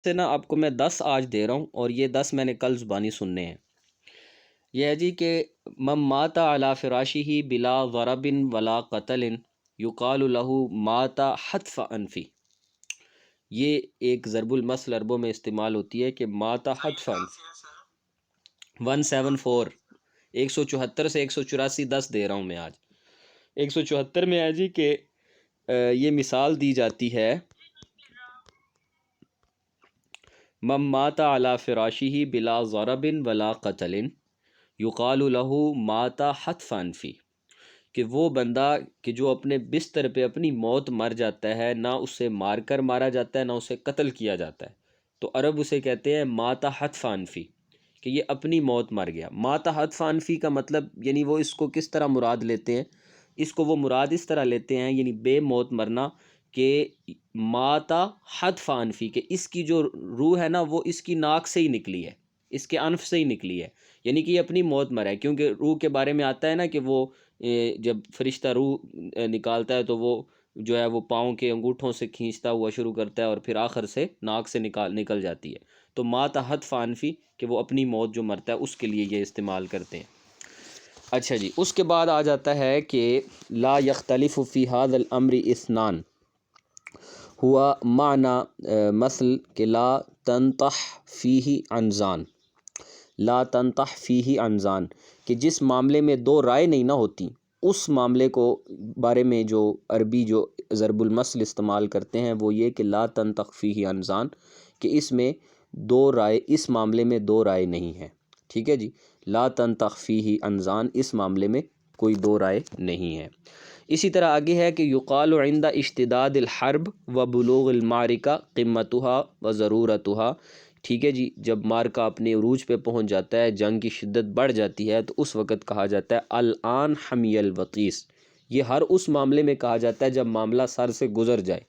سے نا آپ کو میں 10 آج دے رہا ہوں، اور یہ 10 میں نے کل زبانی سننے ہیں۔ یہ ہے جی کہ من مات علی فراشہ بلا ضرب ولا قتل یقال لہ مات حتف انفی۔ یہ ایک ضرب المثل عربوں میں استعمال ہوتی ہے کہ مات حتف انفی۔ 174 174 سے 184 10 دے رہا ہوں میں آج۔ 174 میں ہے جی کہ یہ مثال دی جاتی ہے، من مات علی فراشہ بلا ضرب ولا قتل یقال لہ مات حتف انفی، کہ وہ بندہ کہ جو اپنے بستر پہ اپنی موت مر جاتا ہے، نہ اسے مار کر مارا جاتا ہے نہ اسے قتل کیا جاتا ہے، تو عرب اسے کہتے ہیں مات حتف انفی، کہ یہ اپنی موت مر گیا۔ مات حتف انفی کا مطلب یعنی وہ اس کو کس طرح مراد لیتے ہیں؟ اس کو وہ مراد اس طرح لیتے ہیں یعنی بے موت مرنا، کہ مات حتف انفی، کہ اس کی جو روح ہے نا وہ اس کی ناک سے ہی نکلی ہے، اس کے انف سے ہی نکلی ہے، یعنی کہ یہ اپنی موت مرا ہے۔ کیونکہ روح کے بارے میں آتا ہے نا کہ وہ جب فرشتہ روح نکالتا ہے تو وہ جو ہے وہ پاؤں کے انگوٹھوں سے کھینچتا ہوا شروع کرتا ہے اور پھر آخر سے ناک سے نکل جاتی ہے۔ تو مات حتف انفی کہ وہ اپنی موت جو مرتا ہے اس کے لیے یہ استعمال کرتے ہیں۔ اچھا جی، اس کے بعد آ جاتا ہے کہ لا یختلف فی ھذا الامر اثنان، ہوا معنی مثل کہ لا تنطح فیہ عنزان، لا تنطح فیہ عنزان، کہ جس معاملے میں دو رائے نہیں نہ ہوتی، اس معاملے کو بارے میں جو عربی جو ضرب المثل استعمال کرتے ہیں وہ یہ کہ لا تنطح فیہ عنزان، کہ اس میں دو رائے، اس معاملے میں دو رائے نہیں ہے۔ ٹھیک ہے جی، لا تنطح فیہ عنزان، اس معاملے میں کوئی دو رائے نہیں ہے۔ اسی طرح آگے ہے کہ یقال عند اشتداد الحرب و بلوغ المعرکہ قمتها و ضرورتها۔ ٹھیک ہے جی، جب معرکہ اپنے عروج پہ پہنچ جاتا ہے، جنگ کی شدت بڑھ جاتی ہے، تو اس وقت کہا جاتا ہے الآن حمی الوطیس۔ یہ ہر اس معاملے میں کہا جاتا ہے جب معاملہ سر سے گزر جائے،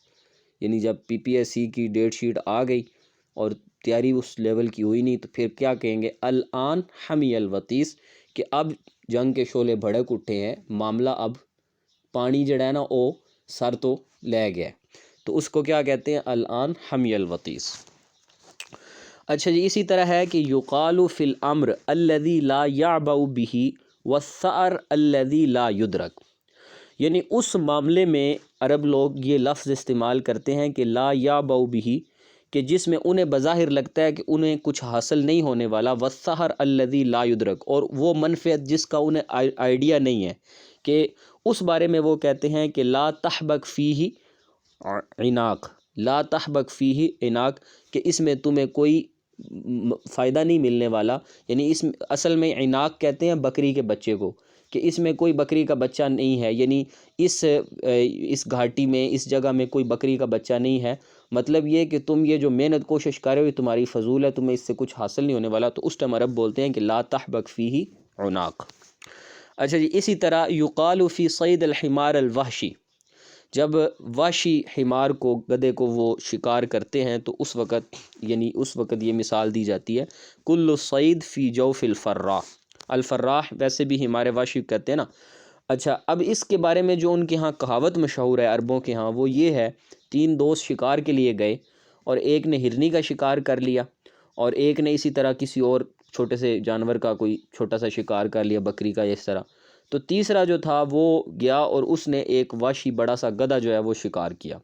یعنی جب پی پی ایس سی کی ڈیٹ شیٹ آ گئی اور تیاری اس لیول کی ہوئی نہیں، تو پھر کیا کہیں گے؟ الآن حمی الوطیس، کہ اب جنگ کے شعلے بھڑک اٹھے ہیں، معاملہ اب پانی جڑا ہے نا وہ سر تو لے گیا، تو اس کو کیا کہتے ہیں؟ الآن حمی الوطیس۔ اچھا جی، اسی طرح ہے کہ یقال فی الامر الذی لا یعبأ بہ والثأر الذی لا یدرک، یعنی اس معاملے میں عرب لوگ یہ لفظ استعمال کرتے ہیں کہ لا یعبأ بہ، کہ جس میں انہیں بظاہر لگتا ہے کہ انہیں کچھ حاصل نہیں ہونے والا، والثأر الذی لا یدرک، اور وہ منفعت جس کا انہیں آئیڈیا نہیں ہے، کہ اس بارے میں وہ کہتے ہیں کہ لا تحبک فیہ عناق، لا تحبک فیہ عناق، کہ اس میں تمہیں کوئی فائدہ نہیں ملنے والا، یعنی اس اصل میں عناق کہتے ہیں بکری کے بچے کو، کہ اس میں کوئی بکری کا بچہ نہیں ہے، یعنی اس گھاٹی میں، اس جگہ میں کوئی بکری کا بچہ نہیں ہے، مطلب یہ کہ تم یہ جو محنت کوشش کر رہے ہو تمہاری فضول ہے، تمہیں اس سے کچھ حاصل نہیں ہونے والا، تو اس ٹائم عرب بولتے ہیں کہ لا تحبک فیہ عناق۔ اچھا جی، اسی طرح یقال فی صید الحمار الوحشی، جب وحشی حمار کو، گدھے کو وہ شکار کرتے ہیں تو اس وقت، یعنی اس وقت یہ مثال دی جاتی ہے کل الصید فی جوف الفراح، الفراح ویسے بھی ہمارے وحشی کہتے ہیں نا۔ اچھا، اب اس کے بارے میں جو ان کے ہاں کہاوت مشہور ہے عربوں کے ہاں، وہ یہ ہے، تین دوست شکار کے لیے گئے اور ایک نے ہرنی کا شکار کر لیا اور ایک نے اسی طرح کسی اور چھوٹے سے جانور کا کوئی چھوٹا سا شکار کر لیا، بکری کا، اس طرح، تو تیسرا جو تھا وہ گیا اور اس نے ایک وحشی بڑا سا گدھا جو ہے وہ شکار کیا،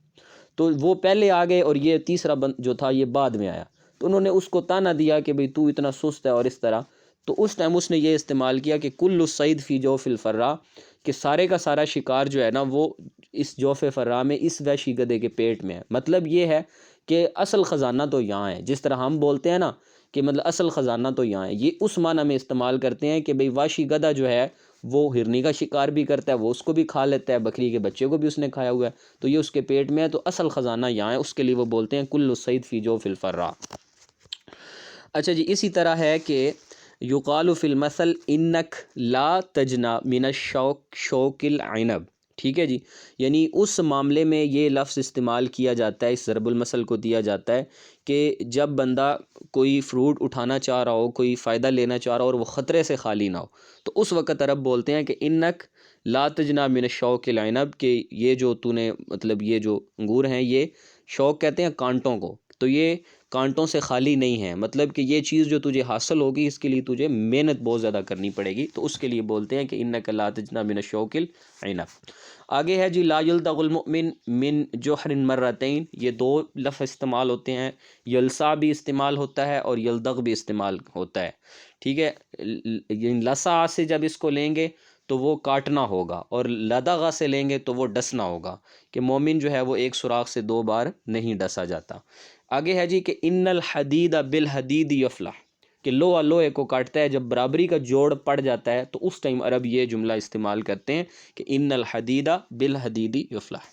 تو وہ پہلے آ گئے اور یہ تیسرا جو تھا یہ بعد میں آیا، تو انہوں نے اس کو تانا دیا کہ بھئی تو اتنا سست ہے اور اس طرح، تو اس ٹائم اس نے یہ استعمال کیا کہ کل الصید فی جوف الفراء، کہ سارے کا سارا شکار جو ہے نا وہ اس جوف فراء میں، اس وحشی گدھے کے پیٹ میں ہے۔ مطلب یہ ہے کہ اصل خزانہ تو یہاں ہے، جس طرح ہم بولتے ہیں نا کہ مطلب اصل خزانہ تو یہاں ہے، یہ اس معنی میں استعمال کرتے ہیں کہ بھئی وحشی گدھا جو ہے وہ ہرنی کا شکار بھی کرتا ہے، وہ اس کو بھی کھا لیتا ہے، بکری کے بچے کو بھی اس نے کھایا ہوا ہے، تو یہ اس کے پیٹ میں ہے، تو اصل خزانہ یہاں ہے، اس کے لیے وہ بولتے ہیں کل الصید فی جوف الفراء۔ اچھا جی، اسی طرح ہے کہ یقال فی المثل انک لا تجنا من الشوک شوک العنب، ٹھیک ہے جی، یعنی اس معاملے میں یہ لفظ استعمال کیا جاتا ہے، اس ضرب المثل کو دیا جاتا ہے کہ جب بندہ کوئی فروٹ اٹھانا چاہ رہا ہو، کوئی فائدہ لینا چاہ رہا ہو اور وہ خطرے سے خالی نہ ہو، تو اس وقت عرب بولتے ہیں کہ انک لا تجنا من الشوک العنب، کہ یہ جو تو نے، مطلب یہ جو انگور ہیں، یہ شوک کہتے ہیں کانٹوں کو، تو یہ کانٹوں سے خالی نہیں ہے، مطلب کہ یہ چیز جو تجھے حاصل ہوگی اس کے لیے تجھے محنت بہت زیادہ کرنی پڑے گی، تو اس کے لیے بولتے ہیں کہ انک لا تجنی من الشوک العنب۔ آگے ہے جی لا یلدغ المؤمن من جحر مرتین، یہ دو لفظ استعمال ہوتے ہیں، یلسا بھی استعمال ہوتا ہے اور یلدغ بھی استعمال ہوتا ہے، ٹھیک ہے۔ لسا سے جب اس کو لیں گے تو وہ کاٹنا ہوگا، اور لدغ سے لیں گے تو وہ ڈسنا ہوگا، کہ مومن جو ہے وہ ایک سوراخ سے دو بار نہیں ڈسا جاتا۔ آگے ہے جی کہ ان الحدید بالحدید یفلح، کہ لوہا لوہے کو کاٹتا ہے، جب برابری کا جوڑ پڑ جاتا ہے تو اس ٹائم عرب یہ جملہ استعمال کرتے ہیں کہ ان الحدید بالحدید یفلح۔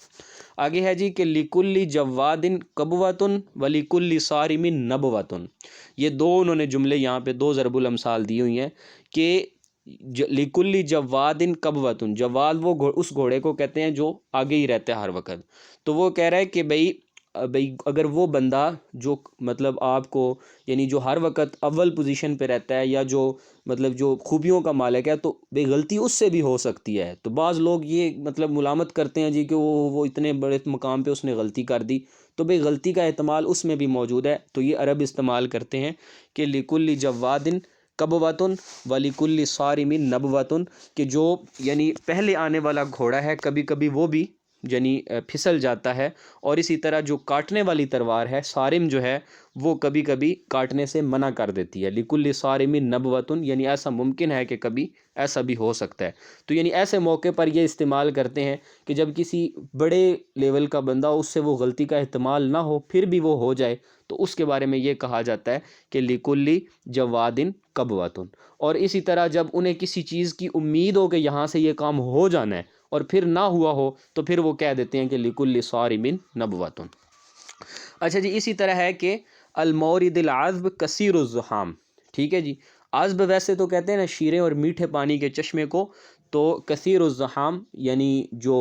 آگے ہے جی کہ لکل جواد کبوۃ ولکل صارم نبوۃ، یہ دو انہوں نے جملے یہاں پہ دو ضرب الامثال دی ہوئی ہیں کہ لکل جواد کبوۃ، جواد وہ اس گھوڑے کو کہتے ہیں جو آگے ہی رہتا ہے ہر وقت، تو وہ کہہ رہا ہے کہ بھئی اگر وہ بندہ جو مطلب آپ کو یعنی جو ہر وقت اول پوزیشن پہ رہتا ہے یا جو مطلب جو خوبیوں کا مالک ہے، تو بے غلطی اس سے بھی ہو سکتی ہے، تو بعض لوگ یہ مطلب ملامت کرتے ہیں جی کہ وہ اتنے بڑے مقام پہ اس نے غلطی کر دی، تو بے غلطی کا احتمال اس میں بھی موجود ہے، تو یہ عرب استعمال کرتے ہیں کہ لکل جواد کبوۃ ولکل صارم نبوۃ، کہ جو یعنی پہلے آنے والا گھوڑا ہے کبھی کبھی وہ بھی یعنی پھسل جاتا ہے، اور اسی طرح جو کاٹنے والی تلوار ہے صارم جو ہے وہ کبھی کبھی کاٹنے سے منع کر دیتی ہے، لکل صارم نبوۃ، یعنی ایسا ممکن ہے کہ کبھی ایسا بھی ہو سکتا ہے، تو یعنی ایسے موقع پر یہ استعمال کرتے ہیں کہ جب کسی بڑے لیول کا بندہ اس سے وہ غلطی کا احتمال نہ ہو پھر بھی وہ ہو جائے، تو اس کے بارے میں یہ کہا جاتا ہے کہ لکل جواد کبوۃ۔ اور اسی طرح جب انہیں کسی چیز کی امید ہو کہ یہاں سے یہ کام ہو جانا ہے اور پھر نہ ہوا ہو تو پھر وہ کہہ دیتے ہیں کہ لکل صارم نبوۃ۔ اچھا جی، اسی طرح ہے کہ المورد العذب کثیر الزحام، ٹھیک ہے جی، عذب ویسے تو کہتے ہیں نا شیریں اور میٹھے پانی کے چشمے کو، تو کثیر الزحام یعنی جو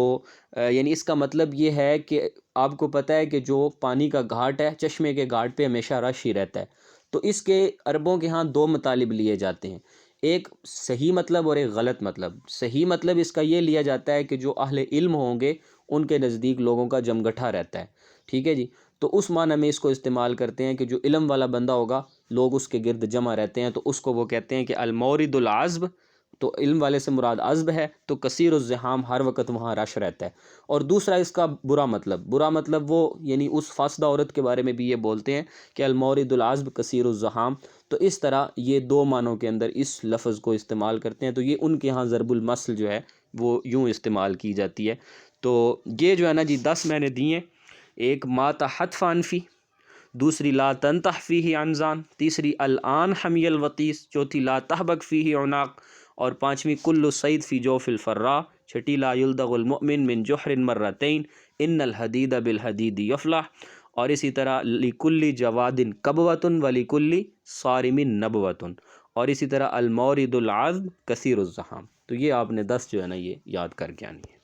یعنی اس کا مطلب یہ ہے کہ آپ کو پتہ ہے کہ جو پانی کا گھاٹ ہے، چشمے کے گھاٹ پہ ہمیشہ رش ہی رہتا ہے، تو اس کے عربوں کے ہاں دو مطالب لیے جاتے ہیں، ایک صحیح مطلب اور ایک غلط مطلب۔ صحیح مطلب اس کا یہ لیا جاتا ہے کہ جو اہل علم ہوں گے ان کے نزدیک لوگوں کا جمگٹھا رہتا ہے، ٹھیک ہے جی، تو اس معنی میں اس کو استعمال کرتے ہیں کہ جو علم والا بندہ ہوگا لوگ اس کے گرد جمع رہتے ہیں، تو اس کو وہ کہتے ہیں کہ المورد العذب، تو علم والے سے مراد عذب ہے، تو کثیر الزحام ہر وقت وہاں رش رہتا ہے۔ اور دوسرا اس کا برا مطلب وہ یعنی اس فاسدہ عورت کے بارے میں بھی یہ بولتے ہیں کہ المورد العذب کثیر الزحام، تو اس طرح یہ دو معنوں کے اندر اس لفظ کو استعمال کرتے ہیں، تو یہ ان کے ہاں ضرب المثل جو ہے وہ یوں استعمال کی جاتی ہے۔ تو یہ جو ہے نا جی 10 میں نے دی ہیں، ایک ما تحت فی، دوسری لا تنتح فیہ عنزان، تیسری الآن حمی الوطیس، چوتھی لا تحبک فیہ عناق، اور پانچویں کل صید فی جوف الفراء، چھٹی لا یلدغ المؤمن من جحر مرتین ان الحدید بالحدید یفلح، اور اسی طرح لکل جواد کبوۃ ولکل صارم نبوۃ، اور اسی طرح المورد العذب کثیر الزحام۔ تو یہ آپ نے 10 جو ہے نا یہ یاد کر کے آنی ہے۔